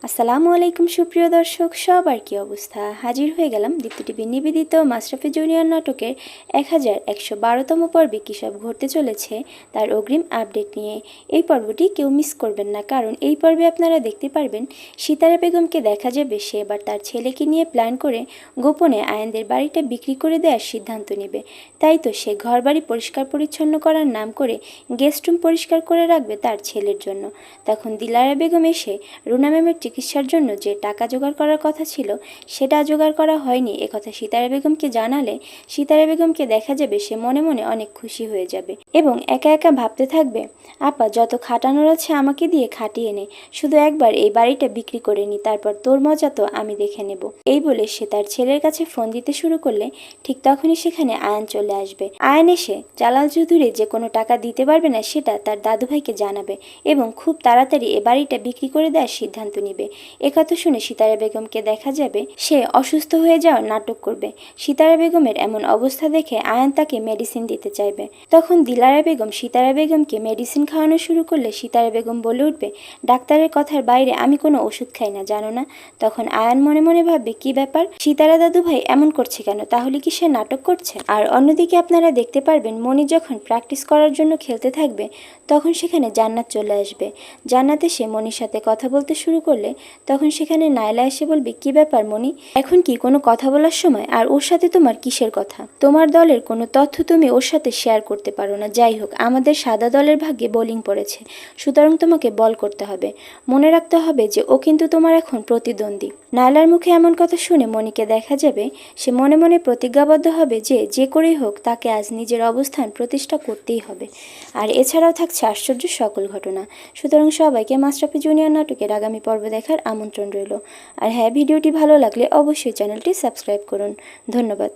আসসালামু আলাইকুম সুপ্রিয় দর্শক, সবার কি অবস্থা? হাজির হয়ে গেলাম দীপ্তি টিভির নিবেদিত মাশরাফি জুনিয়র নাটকের 1112তম পর্বে কী সব ঘটতে চলেছে তার অগ্রিম আপডেট নিয়ে। এই পর্বটি কেউ মিস করবেন না, কারণ এই পর্বে আপনারা দেখতে পারবেন সিতারা বেগমকে দেখা যাবে সে এবার তার ছেলেকে নিয়ে প্ল্যান করে গোপনে আয়ানদের বাড়িটা বিক্রি করে দেওয়ার সিদ্ধান্ত নেবে। তাই তো সে ঘরবাড়ি পরিষ্কার পরিচ্ছন্ন করার নাম করে গেস্ট রুম পরিষ্কার করে রাখবে তার ছেলের জন্য। তখন দিলারা বেগম এসে রুনা ম্যামের চিকিৎসার জন্য যে টাকা জোগাড় করার কথা ছিল সেটা জোগাড় করা হয়নি একথা সিতারা বেগমকে জানালে সিতারা বেগমকে দেখা যাবে সে মনে মনে অনেক খুশি হয়ে যাবে এবং একা একা ভাবতে থাকবে, আপা যত খাটানোর আছে আমাকে দিয়ে খাটিয়ে নে, শুধু একবার এই বাড়িটা বিক্রি করে নি, তারপর তোর মজা তো আমি দেখে নেব। এই বলে সে তার ছেলের কাছে ফোন দিতে শুরু করলে ঠিক তখনই সেখানে আয়ান চলে আসবে। আয়ান এসে জালাল চৌধুরী যে কোনো টাকা দিতে পারবে না সেটা তার দাদুভাইকে জানাবে এবং খুব তাড়াতাড়ি এ বাড়িটা বিক্রি করে দেওয়ার সিদ্ধান্ত নিবে। একথা শুনে সিতারা বেগমকে দেখা যাবে সে অসুস্থ হয়ে যাওয়ার নাটক করবে। সিতারা বেগমের এমন অবস্থা দেখে আয়ান তাকে মেডিসিন দিতে চাইবে। তখন দিলারা বেগম সিতারা বেগমকে মেডিসিন খাওয়ানো শুরু করলে সিতারা বেগম বলে উঠবে, ডাক্তারের কথার বাইরে আমি কোনো ওষুধ খাই না, জানো না? তখন আয়ান মনে মনে ভাববে, কি ব্যাপার, সিতারা দাদু ভাই এমন করছে কেন? তাহলে কি সে নাটক করছে? আর অন্যদিকে আপনারা দেখতে পারবেন মনি যখন প্র্যাকটিস করার জন্য খেলতে থাকবে তখন সেখানে জান্নাত চলে আসবে। জান্নাত এসে মনির সাথে কথা বলতে শুরু করলে তখন সেখানে নাইলা এসে বলবে, কি ব্যাপার মনি, এখন কি কোনো কথা বলার সময়? আর ওর সাথে তোমার কিসের কথা? তোমার দলের কোনো তথ্য তুমি ওর সাথে শেয়ার করতে পারো না। যাই হোক, আমাদের সাদা দলের ভাগ্যে বোলিং পড়েছে, সুতরাং তোমাকে বল করতে হবে। মনে রাখতে হবে যে ও কিন্তু তোমার এখন প্রতিদ্বন্দ্বী। নাইলার মুখে এমন কথা শুনে মনিকে দেখা যাবে সে মনে মনে প্রতিজ্ঞাবদ্ধ হবে যে যে করেই হোক তাকে আজ নিজের অবস্থান প্রতিষ্ঠা করতেই হবে। আর এছাড়াও থাকছে আশ্চর্য সকল ঘটনা। সুতরাং সবাইকে মাশরাফি জুনিয়র নাটকের আগামী পর্ব দেখার আমন্ত্রণ রইল। আর হ্যাঁ, ভিডিওটি ভালো লাগলে অবশ্যই চ্যানেলটি সাবস্ক্রাইব করুন। ধন্যবাদ।